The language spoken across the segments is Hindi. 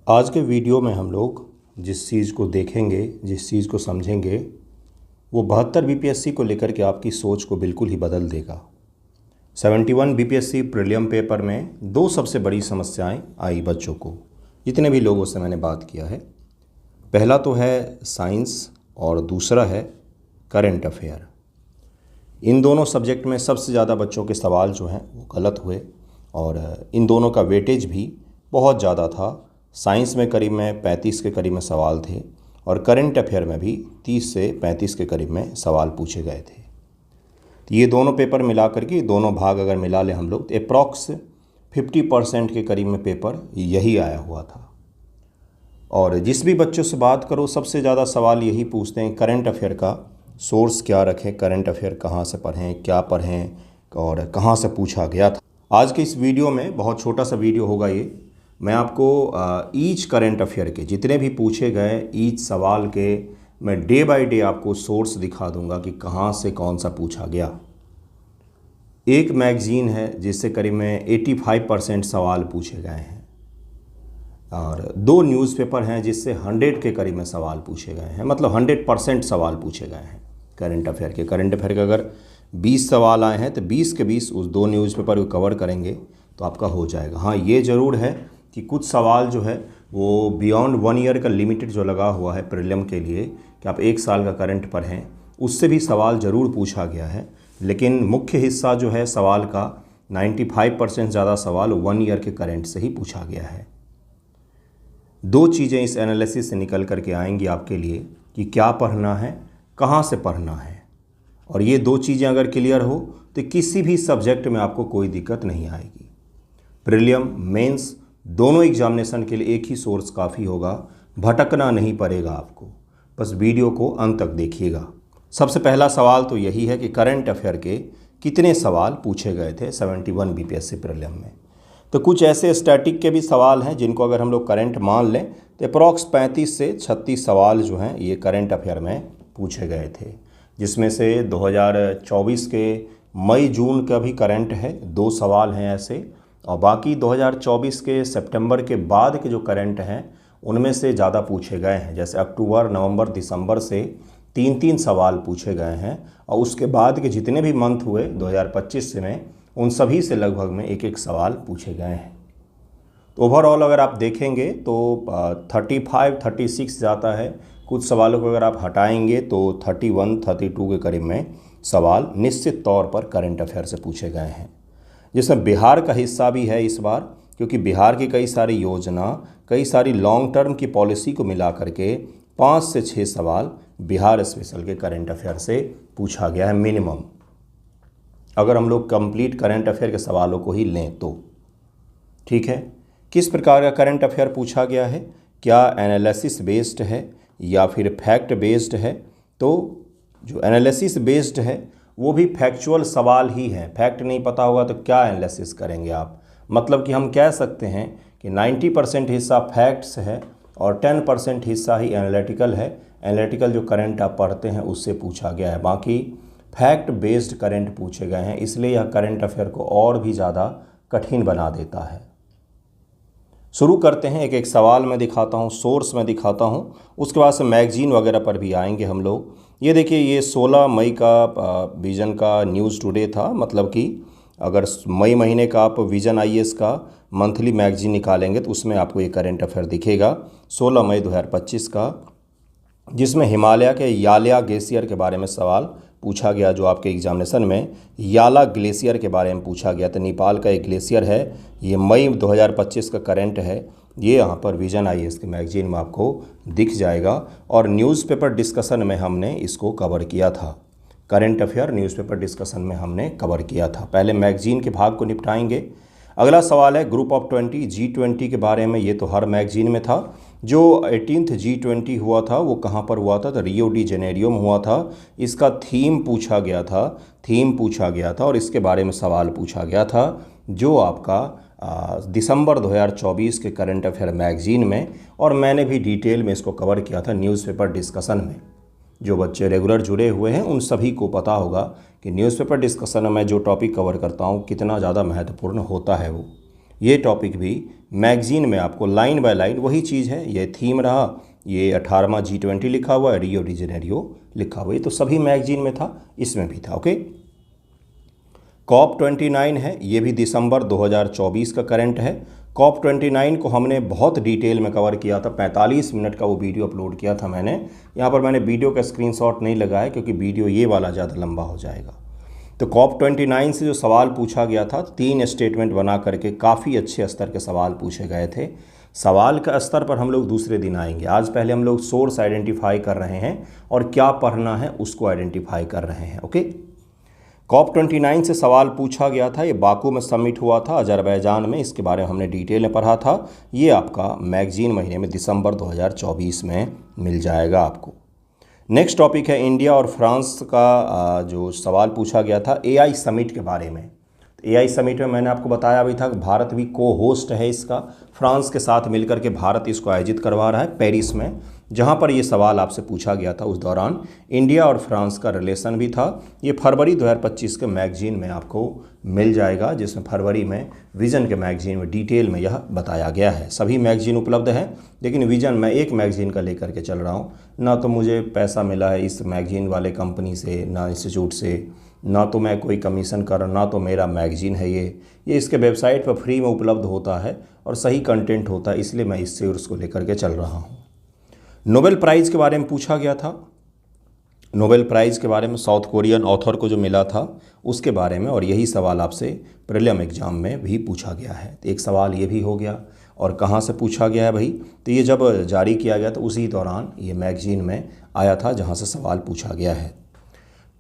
आज के वीडियो में हम लोग जिस चीज़ को देखेंगे, जिस चीज़ को समझेंगे, वो 72 बीपीएससी को लेकर के आपकी सोच को बिल्कुल ही बदल देगा। 71 बीपीएससी प्रीलिम पेपर में दो सबसे बड़ी समस्याएं आई बच्चों को, जितने भी लोगों से मैंने बात किया है। पहला तो है साइंस और दूसरा है करंट अफेयर। इन दोनों सब्जेक्ट में सबसे ज़्यादा बच्चों के सवाल जो हैं वो गलत हुए और इन दोनों का वेटेज भी बहुत ज़्यादा था। साइंस में करीब में 35 के करीब में सवाल थे और करंट अफेयर में भी 30 से 35 के करीब में सवाल पूछे गए थे। तो ये दोनों पेपर मिला करके, दोनों भाग अगर मिला लें हम लोग, तो अप्रॉक्स 50% के करीब में पेपर यही आया हुआ था। और जिस भी बच्चों से बात करो सबसे ज़्यादा सवाल यही पूछते हैं, करंट अफेयर का सोर्स क्या रखें, करंट अफेयर कहाँ से पढ़ें, क्या पढ़ें और कहाँ से पूछा गया था। आज के इस वीडियो में बहुत छोटा सा वीडियो होगा ये। मैं आपको ईच करंट अफेयर के जितने भी पूछे गए ईच सवाल के मैं डे बाय डे आपको सोर्स दिखा दूंगा कि कहाँ से कौन सा पूछा गया। एक मैगज़ीन है जिससे करीब में 85% सवाल पूछे गए हैं और दो न्यूज़पेपर हैं जिससे 100 के करीब में सवाल पूछे गए हैं, मतलब 100% सवाल पूछे गए हैं करंट अफेयर के। करंट अफेयर के अगर 20 सवाल आए हैं तो 20 के 20 उस दो न्यूज़पेपर को कवर करेंगे तो आपका हो जाएगा। हाँ, ये ज़रूर है कि कुछ सवाल जो है वो बियॉन्ड 1 ईयर का लिमिटेड जो लगा हुआ है प्रीलिम के लिए कि आप 1 साल का करंट पढ़ें, उससे भी सवाल ज़रूर पूछा गया है। लेकिन मुख्य हिस्सा जो है सवाल का 95% ज़्यादा सवाल 1 ईयर के करंट से ही पूछा गया है। दो चीज़ें इस एनालिसिस से निकल करके आएंगी आपके लिए कि क्या पढ़ना है, कहाँ से पढ़ना है। और ये दो चीज़ें अगर क्लियर हो तो किसी भी सब्जेक्ट में आपको कोई दिक्कत नहीं आएगी। प्रीलिम, मेंस दोनों एग्जामिनेशन के लिए एक ही सोर्स काफ़ी होगा, भटकना नहीं पड़ेगा आपको। बस वीडियो को अंत तक देखिएगा। सबसे पहला सवाल तो यही है कि करंट अफेयर के कितने सवाल पूछे गए थे 71 बीपीएससी प्रीलिम में। तो कुछ ऐसे स्टैटिक के भी सवाल हैं जिनको अगर हम लोग करंट मान लें तो अप्रॉक्स 35 से 36 सवाल जो हैं ये करंट अफेयर में पूछे गए थे, जिसमें से 2024 के मई जून का भी करंट है, 2 सवाल हैं ऐसे, और बाकी 2024 के सितंबर के बाद के जो करंट हैं उनमें से ज़्यादा पूछे गए हैं। जैसे अक्टूबर, नवंबर, दिसंबर से 3-3 सवाल पूछे गए हैं और उसके बाद के जितने भी मंथ हुए 2025 में उन सभी से लगभग में 1-1 सवाल पूछे गए हैं। तो ओवरऑल अगर आप देखेंगे तो 35-36 जाता है। कुछ सवालों को अगर आप हटाएंगे तो 31-32 के करीब में सवाल निश्चित तौर पर करंट अफेयर से पूछे गए हैं, जिसमें बिहार का हिस्सा भी है इस बार, क्योंकि बिहार की कई सारी योजना, कई सारी लॉन्ग टर्म की पॉलिसी को मिला करके 5 से 6 सवाल बिहार स्पेशल के करंट अफेयर से पूछा गया है मिनिमम, अगर हम लोग कंप्लीट करंट अफेयर के सवालों को ही लें तो। ठीक है, किस प्रकार का करंट अफेयर पूछा गया है, क्या एनालिसिस बेस्ड है या फिर फैक्ट बेस्ड है। तो जो एनालिसिस बेस्ड है वो भी फैक्चुअल सवाल ही है। फैक्ट नहीं पता होगा तो क्या एनालिसिस करेंगे आप। मतलब कि हम कह सकते हैं कि 90% हिस्सा फैक्ट्स है और 10% हिस्सा ही एनालिटिकल है। एनालिटिकल जो करंट आप पढ़ते हैं उससे पूछा गया है, बाकी फैक्ट बेस्ड करंट पूछे गए हैं। इसलिए यह करंट अफेयर को और भी ज़्यादा कठिन बना देता है। शुरू करते हैं, एक एक सवाल मैं दिखाता हूँ, सोर्स में दिखाता हूँ, उसके बाद से मैगजीन वगैरह पर भी आएंगे हम लोग। ये देखिए, ये 16 मई का विजन का न्यूज़ टुडे था। मतलब कि अगर मई महीने का आप विजन आईएएस का मंथली मैगजीन निकालेंगे तो उसमें आपको ये करंट अफेयर दिखेगा 16 मई 2025 का, जिसमें हिमालय के याला ग्लेशियर के बारे में सवाल पूछा गया। जो आपके एग्जामिनेशन में याला ग्लेशियर के बारे में पूछा गया, तो नेपाल का एक ग्लेशियर है, ये मई 2025 का करंट है। ये यहाँ पर विजन आईएएस के मैगजीन में आपको दिख जाएगा और न्यूज़पेपर डिस्कशन में हमने इसको कवर किया था। करंट अफेयर न्यूज़पेपर डिस्कशन में हमने कवर किया था। पहले मैगजीन के भाग को निपटाएंगे। अगला सवाल है ग्रुप ऑफ 20 G20 के बारे में। ये तो हर मैगजीन में था। जो 18th G20 हुआ था वो कहाँ पर हुआ था, तो रियो डी जेनेरियो में हुआ था। इसका थीम पूछा गया था और इसके बारे में सवाल पूछा गया था, जो आपका दिसंबर 2024 के करंट अफेयर मैगजीन में, और मैंने भी डिटेल में इसको कवर किया था न्यूज़पेपर डिस्कशन में। जो बच्चे रेगुलर जुड़े हुए हैं उन सभी को पता होगा कि न्यूज़पेपर डिस्कशन में जो टॉपिक कवर करता हूँ कितना ज़्यादा महत्वपूर्ण होता है वो। ये टॉपिक भी मैगजीन में आपको लाइन बाय लाइन वही चीज़ है, ये थीम रहा, ये 18वां G20 लिखा हुआ है, रियो डी जेनेरियो लिखा हुआ है, तो सभी मैगजीन में था, इसमें भी था। ओके, COP29 है, ये भी दिसंबर 2024 का करंट है। COP29 को हमने बहुत डिटेल में कवर किया था, 45 मिनट का वो वीडियो अपलोड किया था मैंने। यहाँ पर मैंने वीडियो का स्क्रीनशॉट नहीं लगाया क्योंकि वीडियो ये वाला ज़्यादा लंबा हो जाएगा। तो COP29 से जो सवाल पूछा गया था, 3 स्टेटमेंट बना करके काफ़ी अच्छे स्तर के सवाल पूछे गए थे। सवाल का स्तर पर हम लोग दूसरे दिन आएंगे, आज पहले हम लोग सोर्स आइडेंटिफाई कर रहे हैं और क्या पढ़ना है उसको आइडेंटिफाई कर रहे हैं। ओके, COP29 से सवाल पूछा गया था, ये बाकू में सबमिट हुआ था अजरबैजान में, इसके बारे में हमने डिटेल में पढ़ा था। ये आपका मैगजीन महीने में दिसंबर 2024 में मिल जाएगा आपको। नेक्स्ट टॉपिक है इंडिया और फ्रांस का जो सवाल पूछा गया था AI समिट के बारे में। AI समिट में मैंने आपको बताया अभी था, भारत भी को होस्ट है इसका, फ्रांस के साथ मिलकर के भारत इसको आयोजित करवा रहा है पेरिस में, जहां पर ये सवाल आपसे पूछा गया था। उस दौरान इंडिया और फ्रांस का रिलेशन भी था। ये फरवरी 2025 के मैगजीन में आपको मिल जाएगा, जिसमें फरवरी में विजन के मैगजीन में डिटेल में यह बताया गया है। सभी मैगजीन उपलब्ध है, लेकिन विजन मैं एक मैगजीन का लेकर के चल रहा हूँ। ना तो मुझे पैसा मिला है इस मैगजीन वाले कंपनी से, ना इंस्टीट्यूट से, ना तो मैं कोई कमीशन कर रहा, ना तो मेरा मैगजीन है ये इसके वेबसाइट पर फ्री में उपलब्ध होता है और सही कंटेंट होता है, इसलिए मैं इससे उसको लेकर के चल रहा हूँ। नोबेल प्राइज़ के बारे में पूछा गया था, नोबेल प्राइज़ के बारे में साउथ कोरियन ऑथर को जो मिला था उसके बारे में, और यही सवाल आपसे प्रीलिम एग्ज़ाम में भी पूछा गया है। तो एक सवाल ये भी हो गया। और कहाँ से पूछा गया है भाई, तो ये जब जारी किया गया तो उसी दौरान ये मैगजीन में आया था जहाँ से सवाल पूछा गया है।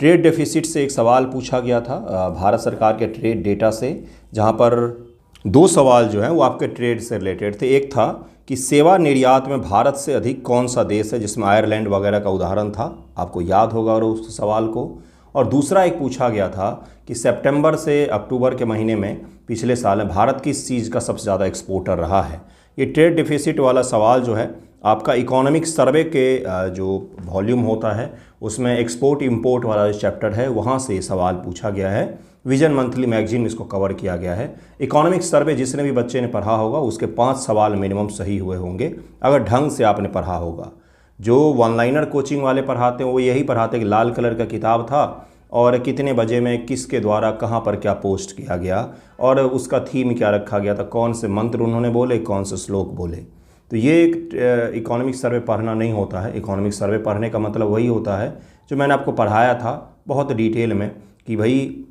ट्रेड डेफिसिट से एक सवाल पूछा गया था भारत सरकार के ट्रेड डेटा से, जहाँ पर 2 सवाल जो हैं वो आपके ट्रेड से रिलेटेड थे। एक था कि सेवा निर्यात में भारत से अधिक कौन सा देश है, जिसमें आयरलैंड वगैरह का उदाहरण था, आपको याद होगा और उस सवाल को। और दूसरा एक पूछा गया था कि सितंबर से अक्टूबर के महीने में पिछले साल में भारत किस चीज़ का सबसे ज़्यादा एक्सपोर्टर रहा है। ये ट्रेड डिफिसिट वाला सवाल जो है आपका इकोनॉमिक सर्वे के जो वॉल्यूम होता है उसमें एक्सपोर्ट इंपोर्ट वाला जो चैप्टर है वहाँ से सवाल पूछा गया है। विजन मंथली मैगजीन में इसको कवर किया गया है। इकोनॉमिक सर्वे जिसने भी बच्चे ने पढ़ा होगा उसके 5 सवाल मिनिमम सही हुए होंगे, अगर ढंग से आपने पढ़ा होगा। जो वन लाइनर कोचिंग वाले पढ़ाते हैं वो यही पढ़ाते हैं कि लाल कलर का किताब था और कितने बजे में किसके द्वारा कहाँ पर क्या पोस्ट किया गया और उसका थीम क्या रखा गया था, कौन से मंत्र उन्होंने बोले, कौन से श्लोक बोले। तो ये एक इकोनॉमिक सर्वे पढ़ना नहीं होता है। इकोनॉमिक सर्वे पढ़ने का मतलब वही होता है जो मैंने आपको पढ़ाया था बहुत डिटेल में कि भाई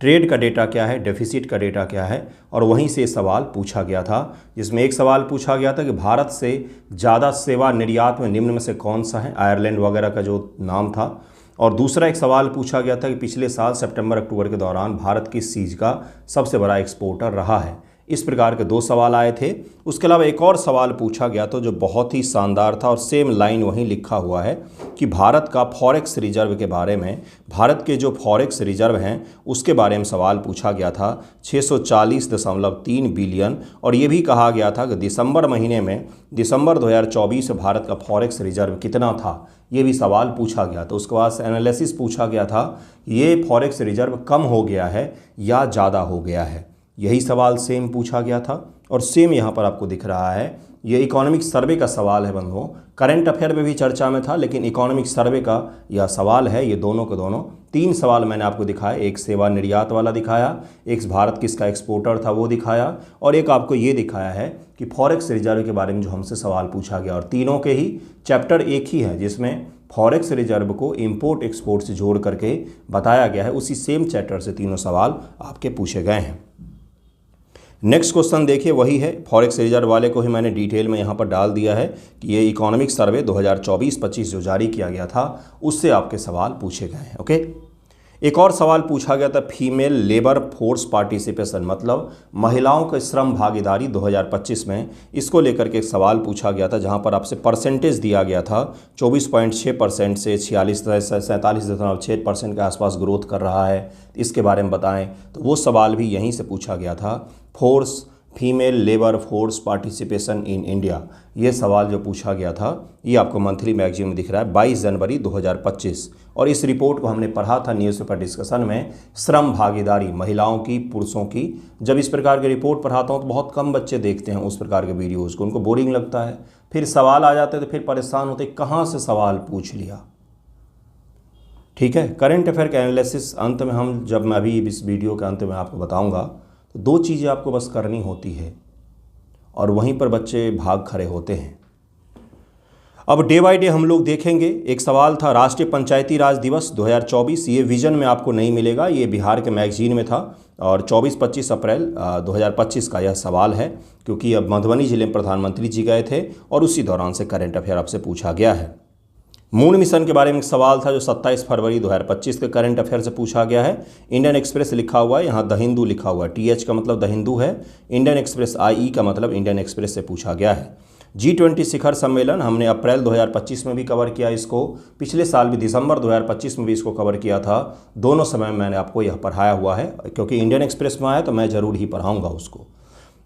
ट्रेड का डेटा क्या है, डेफिसिट का डेटा क्या है, और वहीं से सवाल पूछा गया था। जिसमें एक सवाल पूछा गया था कि भारत से ज़्यादा सेवा निर्यात में निम्न में से कौन सा है, आयरलैंड वगैरह का जो नाम था। और दूसरा एक सवाल पूछा गया था कि पिछले साल सितंबर अक्टूबर के दौरान भारत किस चीज़ का सबसे बड़ा एक्सपोर्टर रहा है। इस प्रकार के 2 सवाल आए थे। उसके अलावा एक और सवाल पूछा गया था जो बहुत ही शानदार था और सेम लाइन वहीं लिखा हुआ है कि भारत का फॉरेक्स रिजर्व के बारे में, भारत के जो फॉरेक्स रिजर्व हैं उसके बारे में सवाल पूछा गया था 640.3 बिलियन। और ये भी कहा गया था कि दिसंबर महीने में, दिसंबर 2024 में भारत का फॉरेक्स रिजर्व कितना था, ये भी सवाल पूछा गया। तो उसके बाद एनालिसिस पूछा गया था ये फॉरेक्स रिजर्व कम हो गया है या ज़्यादा हो गया है, यही सवाल सेम पूछा गया था। और सेम यहाँ पर आपको दिख रहा है, ये इकोनॉमिक सर्वे का सवाल है बंधुओं। करंट अफेयर में भी चर्चा में था लेकिन इकोनॉमिक सर्वे का यह सवाल है। ये दोनों के दोनों 3 सवाल मैंने आपको दिखाया, एक सेवा निर्यात वाला दिखाया, एक भारत किसका एक्सपोर्टर था वो दिखाया, और एक आपको ये दिखाया है कि फॉरेक्स रिजर्व के बारे में जो हमसे सवाल पूछा गया। और तीनों के ही चैप्टर एक ही है जिसमें फॉरेक्स रिजर्व को इंपोर्ट एक्सपोर्ट से जोड़ करके बताया गया है। उसी सेम चैप्टर से तीनों सवाल आपके पूछे गए हैं। नेक्स्ट क्वेश्चन देखिए, वही है फॉरेक्स रिजर्व वाले को ही मैंने डिटेल में यहाँ पर डाल दिया है कि ये इकोनॉमिक सर्वे 2024-25 जो जारी किया गया था उससे आपके सवाल पूछे गए हैं। ओके, एक और सवाल पूछा गया था फीमेल लेबर फोर्स पार्टिसिपेशन, मतलब महिलाओं का श्रम भागीदारी 2025 में, इसको लेकर के एक सवाल पूछा गया था जहां पर आपसे परसेंटेज दिया गया था 24.6% से 47.6% के आसपास ग्रोथ कर रहा है, इसके बारे में बताएं। तो वो सवाल भी यहीं से पूछा गया था। Force female labour force participation in India, ये सवाल जो पूछा गया था ये आपको मंथली मैगजीन में दिख रहा है 22 जनवरी 2025। और इस रिपोर्ट को हमने पढ़ा था न्यूज़पेपर डिस्कशन में, श्रम भागीदारी महिलाओं की पुरुषों की। जब इस प्रकार की रिपोर्ट पढ़ाता हूँ तो बहुत कम बच्चे देखते हैं उस प्रकार के वीडियोज़ को, उनको बोरिंग लगता है, फिर सवाल आ जाते हैं तो फिर परेशान होते कहाँ से सवाल पूछ लिया। ठीक है, करंट अफेयर का एनालिसिस अंत में मैं अभी इस वीडियो के अंत में आपको बताऊंगा, तो 2 चीज़ें आपको बस करनी होती है और वहीं पर बच्चे भाग खड़े होते हैं। अब डे बाय डे हम लोग देखेंगे। एक सवाल था राष्ट्रीय पंचायती राज दिवस 2024, ये विजन में आपको नहीं मिलेगा, ये बिहार के मैगजीन में था और 24-25 अप्रैल 2025 का यह सवाल है, क्योंकि अब मधुबनी जिले में प्रधानमंत्री जी गए थे और उसी दौरान से करंट अफेयर आपसे पूछा गया है। मून मिशन के बारे में एक सवाल था जो 27 फरवरी 2025 के करंट अफेयर से पूछा गया है। इंडियन एक्सप्रेस लिखा हुआ है, यहाँ द हिंदू लिखा हुआ है, TH का मतलब द हिंदू है, इंडियन एक्सप्रेस IE का मतलब इंडियन एक्सप्रेस से पूछा गया है। G20 शिखर सम्मेलन हमने अप्रैल 2025 में भी कवर किया इसको, पिछले साल भी दिसंबर 2025 में भी इसको कवर किया था। दोनों समय मैंने आपको यह पढ़ाया हुआ है, क्योंकि इंडियन एक्सप्रेस में आया तो मैं ज़रूर ही पढ़ाऊँगा उसको।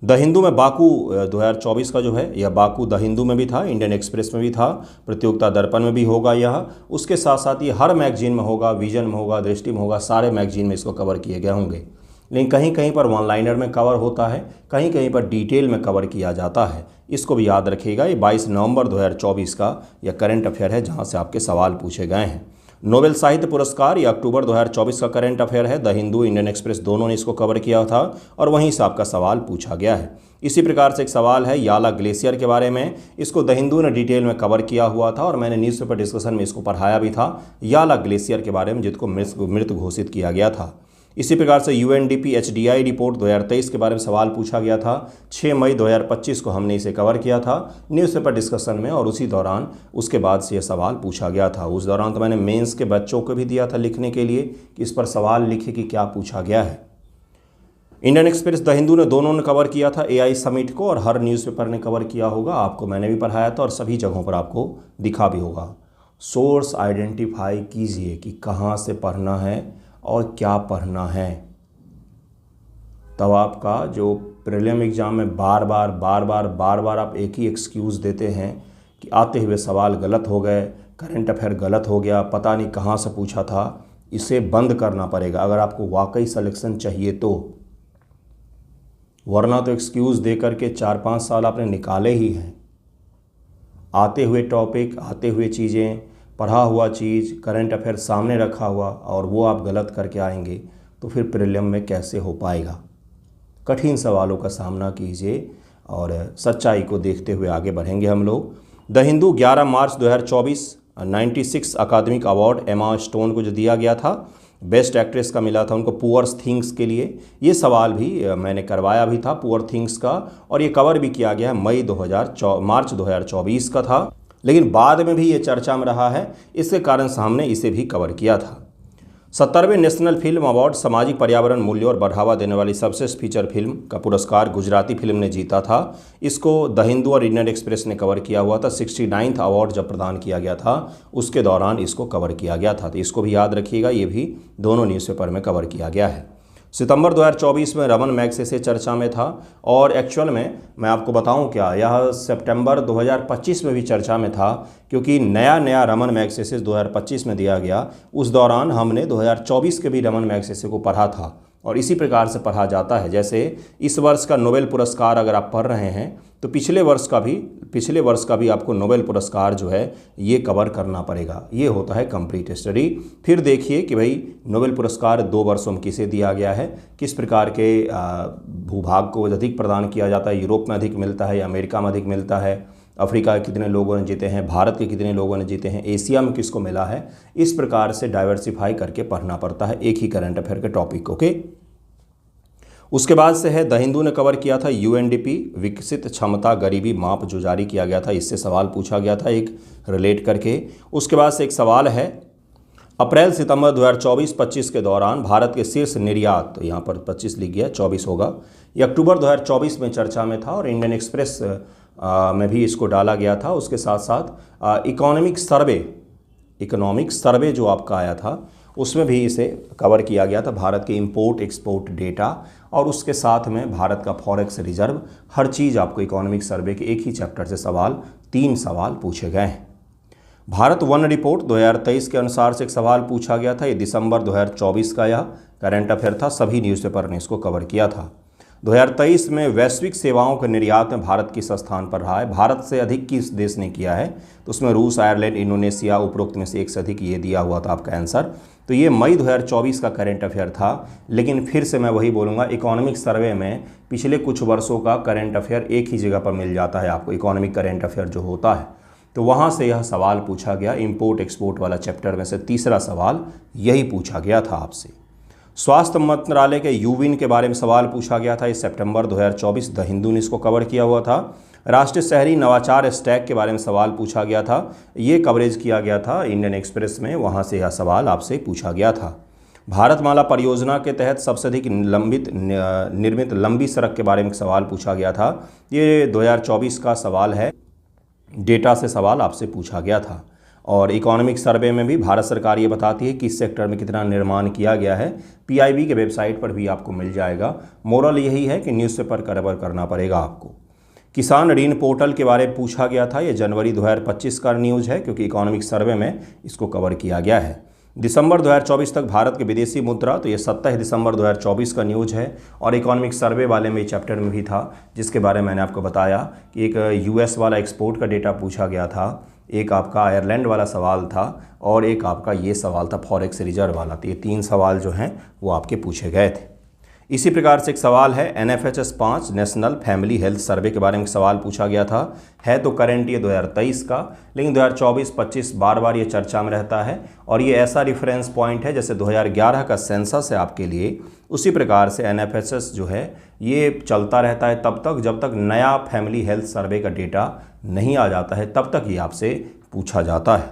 द हिंदू में बाकू 2024 का जो है यह बाकू द हिंदू में भी था, इंडियन एक्सप्रेस में भी था, प्रतियोगिता दर्पण में भी होगा यह, उसके साथ साथ ये हर मैगजीन में होगा, विजन में होगा, दृष्टि में होगा, सारे मैगजीन में इसको कवर किए गए होंगे। लेकिन कहीं कहीं पर वन लाइनर में कवर होता है, कहीं कहीं पर डिटेल में कवर किया जाता है, इसको भी याद रखिएगा। ये 22 नवंबर 2024 का यह करंट अफेयर है जहाँ से आपके सवाल पूछे गए हैं। नोबेल साहित्य पुरस्कार ये अक्टूबर 2024 का करंट अफेयर है, द हिंदू इंडियन एक्सप्रेस दोनों ने इसको कवर किया था और वहीं से आपका सवाल पूछा गया है। इसी प्रकार से एक सवाल है याला ग्लेशियर के बारे में, इसको द हिंदू ने डिटेल में कवर किया हुआ था और मैंने न्यूज़पेपर डिस्कशन में इसको पढ़ाया भी था, याला ग्लेशियर के बारे में जिसको मृत घोषित किया गया था। इसी प्रकार से UNDP HDI रिपोर्ट 2023 के बारे में सवाल पूछा गया था, 6 मई 2025 को हमने इसे कवर किया था न्यूज़पेपर डिस्कशन में और उसी दौरान उसके बाद से यह सवाल पूछा गया था। उस दौरान तो मैंने मेंस के बच्चों को भी दिया था लिखने के लिए कि इस पर सवाल लिखे कि क्या पूछा गया है। इंडियन एक्सप्रेस द हिंदू ने दोनों ने कवर किया था AI समिट को और हर न्यूज़पेपर ने कवर किया होगा, आपको मैंने भी पढ़ाया था और सभी जगहों पर आपको दिखा भी होगा। सोर्स आइडेंटिफाई कीजिए कि कहाँ से पढ़ना है और क्या पढ़ना है, तब आपका जो प्रीलिम एग्ज़ाम में बार बार आप एक ही एक्सक्यूज़ देते हैं कि आते हुए सवाल गलत हो गए, करंट अफेयर गलत हो गया, पता नहीं कहाँ से पूछा था, इसे बंद करना पड़ेगा अगर आपको वाकई सिलेक्शन चाहिए तो, वरना तो एक्सक्यूज़ दे करके 4-5 साल आपने निकाले ही हैं। आते हुए टॉपिक, आते हुए चीज़ें, पढ़ा हुआ चीज़, करंट अफेयर सामने रखा हुआ और वो आप गलत करके आएंगे तो फिर प्रीलिम में कैसे हो पाएगा। कठिन सवालों का सामना कीजिए और सच्चाई को देखते हुए आगे बढ़ेंगे हम लोग। द हिंदू 11 मार्च 2024 96 अकादमिक अवार्ड एमा स्टोन को जो दिया गया था, बेस्ट एक्ट्रेस का मिला था उनको पुअर थिंग्स के लिए। ये सवाल भी मैंने करवाया भी था पुअर थिंग्स का और ये कवर भी किया गया मार्च 2024 का था, लेकिन बाद में भी ये चर्चा में रहा है, इसके कारण से हमने इसे भी कवर किया था। 70वें नेशनल फिल्म अवार्ड सामाजिक पर्यावरण मूल्यों और बढ़ावा देने वाली सर्वश्रेष्ठ फीचर फिल्म का पुरस्कार गुजराती फिल्म ने जीता था। इसको द हिंदू और इंडियन एक्सप्रेस ने कवर किया हुआ था। 69वां अवार्ड जब प्रदान किया गया था उसके दौरान इसको कवर किया गया था, तो इसको भी याद रखिएगा, ये भी दोनों न्यूज़पेपर में कवर किया गया है। सितंबर 2024 में रमन मैग्सेसे चर्चा में था और एक्चुअल में मैं आपको बताऊं क्या, यह सितंबर 2025 में भी चर्चा में था, क्योंकि नया रमन मैग्सेसे 2025 में दिया गया। उस दौरान हमने 2024 के भी रमन मैग्सेसे को पढ़ा था और इसी प्रकार से पढ़ा जाता है। जैसे इस वर्ष का नोबेल पुरस्कार अगर आप पढ़ रहे हैं तो पिछले वर्ष का भी आपको नोबेल पुरस्कार जो है ये कवर करना पड़ेगा। ये होता है कंप्लीट स्टडी। फिर देखिए कि भाई नोबेल पुरस्कार 2 वर्षों में किसे दिया गया है, किस प्रकार के भूभाग को अधिक प्रदान किया जाता है, यूरोप में अधिक मिलता है या अमेरिका में अधिक मिलता है, अफ्रीका के कितने लोगों ने जीते हैं, भारत के कितने लोगों ने जीते हैं, एशिया में किसको मिला है। इस प्रकार से डाइवर्सिफाई करके पढ़ना पड़ता है एक ही करंट अफेयर के टॉपिक। ओके, उसके बाद से है द हिंदू ने कवर किया था UNDP विकसित क्षमता गरीबी माप जो जारी किया गया था, इससे सवाल पूछा गया था एक रिलेट करके। उसके बाद से एक सवाल है अप्रैल सितंबर 2024-25 के दौरान भारत के शीर्ष निर्यात, तो यहाँ पर 25 लिख गया, 24 होगा, ये अक्टूबर 2024 में चर्चा में था और इंडियन एक्सप्रेस में भी इसको डाला गया था। उसके साथ साथ इकोनॉमिक सर्वे जो आपका आया था उसमें भी इसे कवर किया गया था, भारत के इंपोर्ट एक्सपोर्ट डेटा और उसके साथ में भारत का फॉरेक्स रिजर्व, हर चीज़ आपको इकोनॉमिक सर्वे के एक ही चैप्टर से सवाल, 3 सवाल पूछे गए हैं। भारत वन रिपोर्ट 2023 के अनुसार से एक सवाल पूछा गया था। ये दिसंबर 2024 का यह करंट अफेयर था, सभी न्यूज़पेपर ने इसको कवर किया था। 2023 में वैश्विक सेवाओं के निर्यात में भारत किस स्थान पर रहा है, भारत से अधिक किस देश ने किया है, तो उसमें रूस, आयरलैंड, इंडोनेशिया, उपरोक्त में से एक से अधिक, ये दिया हुआ था आपका आंसर। तो ये मई 2024 का करंट अफेयर था, लेकिन फिर से मैं वही बोलूँगा, इकोनॉमिक सर्वे में पिछले कुछ वर्षों का करंट अफेयर एक ही जगह पर मिल जाता है आपको, इकोनॉमिक करंट अफेयर जो होता है। तो वहाँ से यह सवाल पूछा गया, इंपोर्ट एक्सपोर्ट वाला चैप्टर में से तीसरा सवाल यही पूछा गया था आपसे। स्वास्थ्य मंत्रालय के यूविन के बारे में सवाल पूछा गया था, इस सितंबर 2024 द हिंदू ने इसको कवर किया हुआ था। राष्ट्रीय शहरी नवाचार स्टैक के बारे में सवाल पूछा गया था, ये कवरेज किया गया था इंडियन एक्सप्रेस में, वहाँ से यह सवाल आपसे पूछा गया था। भारतमाला परियोजना के तहत सबसे अधिक निर्मित लंबी सड़क के बारे में सवाल पूछा गया था, ये 2024 का सवाल है, डेटा से सवाल आपसे पूछा गया था। और इकोनॉमिक सर्वे में भी भारत सरकार ये बताती है कि इस सेक्टर में कितना निर्माण किया गया है, पीआईबी के वेबसाइट पर भी आपको मिल जाएगा। मोरल यही है कि न्यूज़पेपर कवर करना पड़ेगा आपको। किसान ऋण पोर्टल के बारे में पूछा गया था, ये जनवरी 2025 का न्यूज़ है, क्योंकि इकोनॉमिक सर्वे में इसको कवर किया गया है। दिसंबर 2024 तक भारत के विदेशी मुद्रा, तो ये 27 दिसंबर 2024 का न्यूज़ है। और इकोनॉमिक सर्वे वाले में चैप्टर में भी था, जिसके बारे में मैंने आपको बताया कि एक यूएस वाला एक्सपोर्ट का डेटा पूछा गया था, एक आपका आयरलैंड वाला सवाल था, और एक आपका ये सवाल था फॉरेक्स रिजर्व वाला। तो ये 3 सवाल जो हैं वो आपके पूछे गए थे। इसी प्रकार से एक सवाल है NFHS 5 national family health survey के बारे में सवाल पूछा गया था, है तो करंट ये 2023 का, लेकिन 2024-25 बार बार ये चर्चा में रहता है। और ये ऐसा रिफरेंस पॉइंट है जैसे 2011 का सेंसस है आपके लिए, उसी प्रकार से NFHS जो है ये चलता रहता है तब तक जब तक नया फैमिली हेल्थ सर्वे का डेटा नहीं आ जाता है, तब तक ये आपसे पूछा जाता है।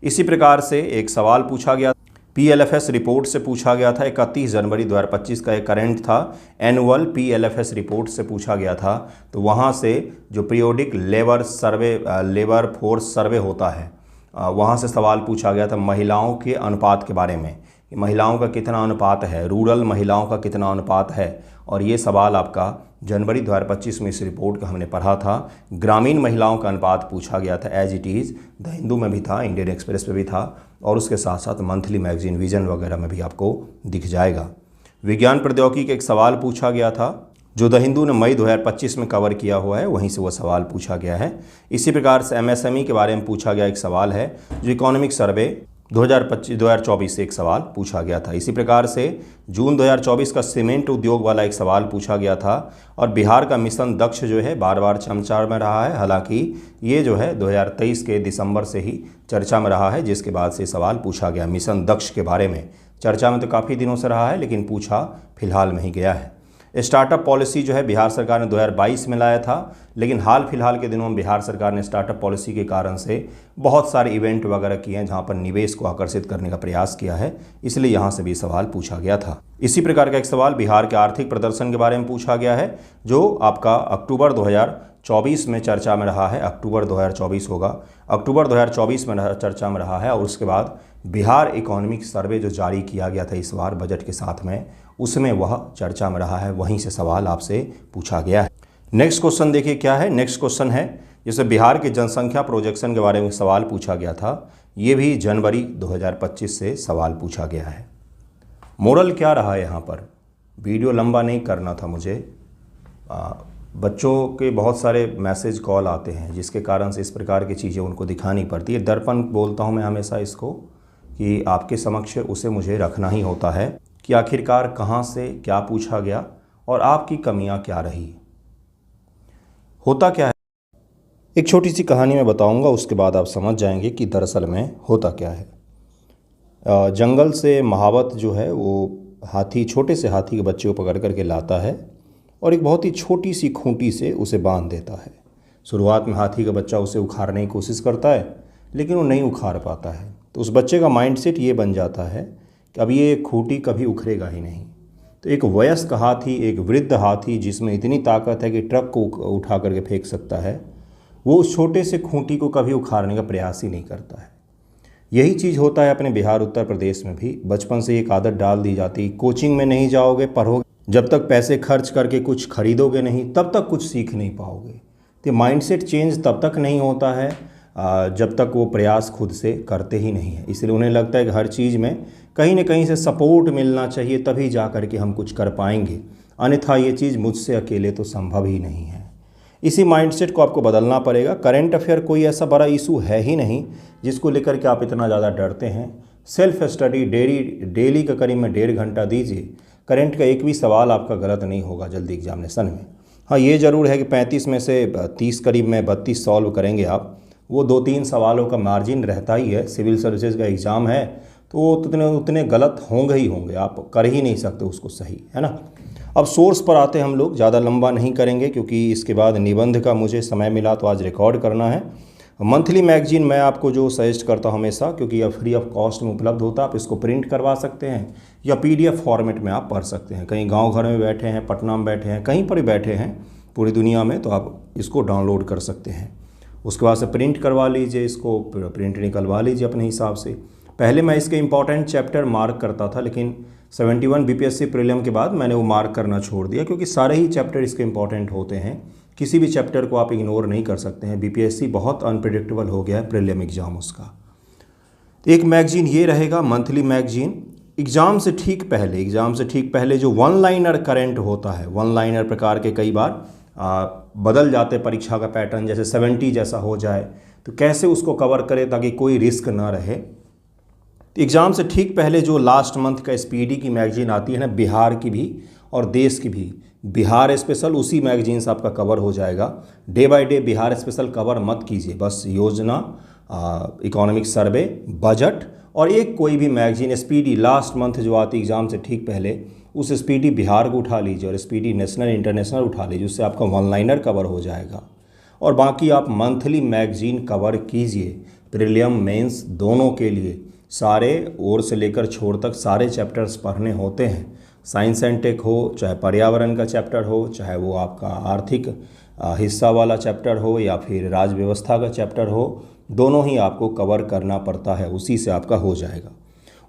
इसी प्रकार से एक सवाल पूछा गया, PLFS रिपोर्ट से पूछा गया था, 31 जनवरी 2025 का एक करंट था, एनुअल PLFS रिपोर्ट से पूछा गया था। तो वहाँ से जो पीरियोडिक लेबर फोर्स सर्वे होता है, वहाँ से सवाल पूछा गया था महिलाओं के अनुपात के बारे में, कि महिलाओं का कितना अनुपात है, रूरल महिलाओं का कितना अनुपात है। और ये सवाल आपका जनवरी 2025 में इस रिपोर्ट का हमने पढ़ा था। ग्रामीण महिलाओं का अनुपात पूछा गया था, as it is the Hindu में भी था, इंडियन एक्सप्रेस में भी था, और उसके साथ साथ मंथली मैगजीन विजन वगैरह में भी आपको दिख जाएगा। विज्ञान प्रौद्योगिकी का एक सवाल पूछा गया था, जो द हिंदू ने मई 2025 में कवर किया हुआ है, वहीं से वो सवाल पूछा गया है। इसी प्रकार से MSME के बारे में पूछा गया एक सवाल है, जो इकोनॉमिक सर्वे 2024 से एक सवाल पूछा गया था। इसी प्रकार से जून 2024 का सीमेंट उद्योग वाला एक सवाल पूछा गया था। और बिहार का मिशन दक्ष जो है बार बार चर्चा में रहा है, हालांकि ये जो है 2023 के दिसंबर से ही चर्चा में रहा है, जिसके बाद से सवाल पूछा गया मिशन दक्ष के बारे में। चर्चा में तो काफ़ी दिनों से रहा है, लेकिन पूछा फिलहाल में ही गया है। स्टार्टअप पॉलिसी जो है बिहार सरकार ने 2022 में लाया था, लेकिन हाल फिलहाल के दिनों में बिहार सरकार ने स्टार्टअप पॉलिसी के कारण से बहुत सारे इवेंट वगैरह किए हैं जहां पर निवेश को आकर्षित करने का प्रयास किया है, इसलिए यहां से भी सवाल पूछा गया था। इसी प्रकार का एक सवाल बिहार के आर्थिक प्रदर्शन के बारे में पूछा गया है, जो आपका अक्टूबर 2024 में चर्चा में रहा है। अक्टूबर 2024 होगा, अक्टूबर 2024 में चर्चा में रहा है। और उसके बाद बिहार इकोनॉमिक सर्वे जो जारी किया गया था इस बार बजट के साथ में, उसमें वह चर्चा में रहा है, वहीं से सवाल आपसे पूछा गया है। नेक्स्ट क्वेश्चन देखिए क्या है। नेक्स्ट क्वेश्चन है, जैसे बिहार के जनसंख्या प्रोजेक्शन के बारे में सवाल पूछा गया था, ये भी जनवरी 2025 से सवाल पूछा गया है। मोरल क्या रहा है यहाँ पर, वीडियो लंबा नहीं करना था मुझे, बच्चों के बहुत सारे मैसेज कॉल आते हैं, जिसके कारण से इस प्रकार की चीज़ें उनको दिखानी पड़ती है। दर्पण बोलता हूँ मैं हमेशा इसको, कि आपके समक्ष उसे मुझे रखना ही होता है कि आखिरकार कहाँ से क्या पूछा गया और आपकी कमियाँ क्या रही। होता क्या है, एक छोटी सी कहानी मैं बताऊंगा, उसके बाद आप समझ जाएंगे कि दरअसल में होता क्या है। जंगल से महावत जो है वो हाथी, छोटे से हाथी के बच्चे को पकड़ करके लाता है और एक बहुत ही छोटी सी खूंटी से उसे बांध देता है। शुरुआत में हाथी का बच्चा उसे उखाड़ने की कोशिश करता है, लेकिन वो नहीं उखाड़ पाता है। तो उस बच्चे का माइंडसेट ये बन जाता है कि अब ये खूंटी कभी उखड़ेगा ही नहीं। तो एक वयस्क हाथी, एक वृद्ध हाथी जिसमें इतनी ताकत है कि ट्रक को उठा करके फेंक सकता है, वो उस छोटे से खूंटी को कभी उखाड़ने का प्रयास ही नहीं करता है। यही चीज़ होता है अपने बिहार उत्तर प्रदेश में भी। बचपन से एक आदत डाल दी जाती, कोचिंग में नहीं जाओगे, पढ़ोगे, जब तक पैसे खर्च करके कुछ खरीदोगे नहीं तब तक कुछ सीख नहीं पाओगे। तो माइंडसेट चेंज तब तक नहीं होता है जब तक वो प्रयास खुद से करते ही नहीं है। इसलिए उन्हें लगता है कि हर चीज़ में कहीं ना कहीं से सपोर्ट मिलना चाहिए, तभी जा कर के हम कुछ कर पाएंगे, अन्यथा ये चीज़ मुझसे अकेले तो संभव ही नहीं है। इसी माइंडसेट को आपको बदलना पड़ेगा। करंट अफेयर कोई ऐसा बड़ा इशू है ही नहीं जिसको लेकर के आप इतना ज़्यादा डरते हैं। सेल्फ स्टडी डेली का करीब में 1.5 घंटा दीजिए, करंट का एक भी सवाल आपका गलत नहीं होगा जल्दी एग्जामिनेशन में। हाँ, ये ज़रूर है कि 35 में से 30 करीब में 32 सॉल्व करेंगे आप, वो 2-3 सवालों का मार्जिन रहता ही है। सिविल सर्विसेज का एग्ज़ाम है तो वो उतने गलत होंगे ही होंगे, आप कर ही नहीं सकते उसको सही, है ना। अब सोर्स पर आते हैं हम लोग, ज़्यादा लंबा नहीं करेंगे क्योंकि इसके बाद निबंध का मुझे समय मिला तो आज रिकॉर्ड करना है। मंथली मैगजीन मैं आपको जो सजेस्ट करता हूँ हमेशा, क्योंकि यह फ्री ऑफ कॉस्ट में उपलब्ध होता है, आप इसको प्रिंट करवा सकते हैं या PDF फॉर्मेट में आप पढ़ सकते हैं। कहीं गांव घर में बैठे हैं, पटना में बैठे हैं, कहीं पर भी बैठे हैं पूरी दुनिया में, तो आप इसको डाउनलोड कर सकते हैं। उसके बाद से प्रिंट करवा लीजिए, इसको प्रिंट निकलवा लीजिए अपने हिसाब से। पहले मैं इसके इंपॉर्टेंट चैप्टर मार्क करता था, लेकिन 71 BPSC प्रीलिम के बाद मैंने वो मार्क करना छोड़ दिया, क्योंकि सारे ही चैप्टर इसके इंपॉर्टेंट होते हैं, किसी भी चैप्टर को आप इग्नोर नहीं कर सकते हैं। BPSC बहुत अनप्रेडिक्टेबल हो गया है प्रीलिम एग्ज़ाम उसका। एक मैगजीन ये रहेगा, मंथली मैगजीन। एग्ज़ाम से ठीक पहले जो वन लाइनर करंट होता है, वन लाइनर प्रकार के कई बार बदल जाते परीक्षा का पैटर्न, जैसे 70 जैसा हो जाए तो कैसे उसको कवर करें ताकि कोई रिस्क ना रहे। एग्ज़ाम से ठीक पहले जो लास्ट मंथ का SPD की मैगजीन आती है ना, बिहार की भी और देश की भी, बिहार स्पेशल, उसी मैगजीन से आपका कवर हो जाएगा। Day by day Bihar special cover मत कीजिए, बस योजना, इकोनॉमिक सर्वे, बजट और एक कोई भी मैगजीन SPD लास्ट मंथ जो आती है एग्ज़ाम से ठीक पहले, उस SPD बिहार को उठा लीजिए और SPD नेशनल इंटरनेशनल उठा लीजिए, उससे आपका वन लाइनर कवर हो जाएगा। और बाकी आप मंथली मैगजीन कवर कीजिए, प्रीलिम मेंस दोनों के लिए सारे ओर से लेकर छोर तक सारे चैप्टर्स पढ़ने होते हैं। साइंस एंड टेक हो, चाहे पर्यावरण का चैप्टर हो, चाहे वो आपका आर्थिक हिस्सा वाला चैप्टर हो या फिर राज्य व्यवस्था का चैप्टर हो, दोनों ही आपको कवर करना पड़ता है, उसी से आपका हो जाएगा।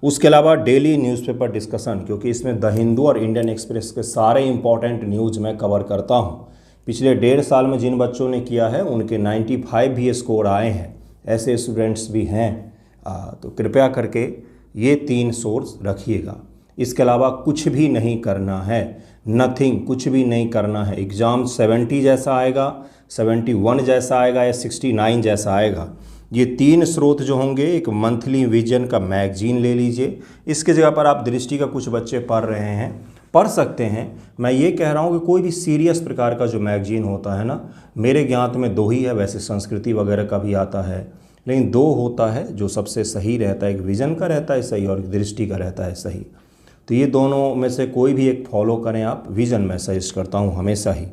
उसके अलावा डेली न्यूज़पेपर डिस्कशन, क्योंकि इसमें द हिंदू और इंडियन एक्सप्रेस के सारे इंपॉर्टेंट न्यूज़ मैं कवर करता हूँ। पिछले 1.5 साल में जिन बच्चों ने किया है उनके 95 भी स्कोर आए हैं, ऐसे स्टूडेंट्स भी हैं। तो कृपया करके ये 3 सोर्स रखिएगा। इसके अलावा कुछ भी नहीं करना है, नथिंग, कुछ भी नहीं करना है। एग्ज़ाम 70 जैसा आएगा, 71 जैसा आएगा या 69 जैसा आएगा। ये 3 स्रोत जो होंगे, एक मंथली विजन का मैगजीन ले लीजिए, इसके जगह पर आप दृष्टि का कुछ बच्चे पढ़ रहे हैं, पढ़ सकते हैं। मैं ये कह रहा हूँ कि कोई भी सीरियस प्रकार का जो मैगजीन होता है ना, मेरे ज्ञात में 2 ही है, वैसे संस्कृति वगैरह का भी आता है, लेकिन 2 होता है जो सबसे सही रहता है। एक विजन का रहता है सही और एक दृष्टि का रहता है सही। तो ये दोनों में से कोई भी एक फॉलो करें आप। विजन मैं सजेस्ट करता हूँ हमेशा ही।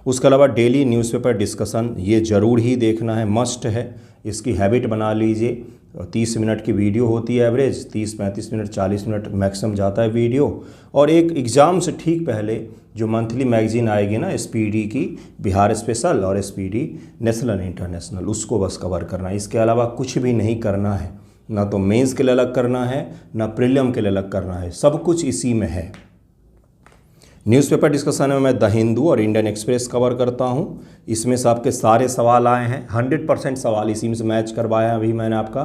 उसके अलावा डेली न्यूज़पेपर डिस्कशन ये ज़रूर ही देखना है, मस्ट है, इसकी हैबिट बना लीजिए। 30 मिनट की वीडियो होती है एवरेज, 30-35 मिनट 40 मिनट मैक्सिमम जाता है वीडियो। और एक एग्ज़ाम से ठीक पहले जो मंथली मैगजीन आएगी ना, SPD की बिहार स्पेशल और SPD नेशनल इंटरनेशनल, उसको बस कवर करना है। इसके अलावा कुछ भी नहीं करना है, ना तो मेंस के लिए अलग करना है, ना प्रीलिम के लिए अलग करना है, सब कुछ इसी में है। न्यूज़पेपर डिस्कशन में मैं द हिंदू और इंडियन एक्सप्रेस कवर करता हूँ। इसमें से आपके सारे सवाल आए हैं, 100% सवाल इसी में से मैच करवाया है। अभी मैंने आपका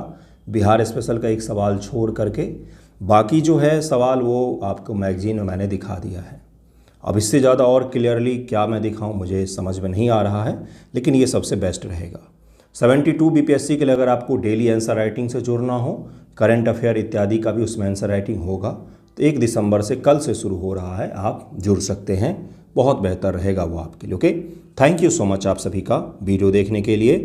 बिहार स्पेशल का एक सवाल छोड़ करके, बाकी जो है सवाल वो आपको मैगजीन में मैंने दिखा दिया है। अब इससे ज़्यादा और क्लियरली क्या मैं दिखाऊँ मुझे समझ में नहीं आ रहा है, लेकिन ये सबसे बेस्ट रहेगा। 72 BPSC के लिए अगर आपको डेली आंसर राइटिंग से जुड़ना हो, करंट अफेयर इत्यादि का भी उसमें आंसर राइटिंग होगा, तो 1 दिसंबर से कल से शुरू हो रहा है, आप जुड़ सकते हैं, बहुत बेहतर रहेगा वो आपके लिए। Okay, thank you so much आप सभी का वीडियो देखने के लिए।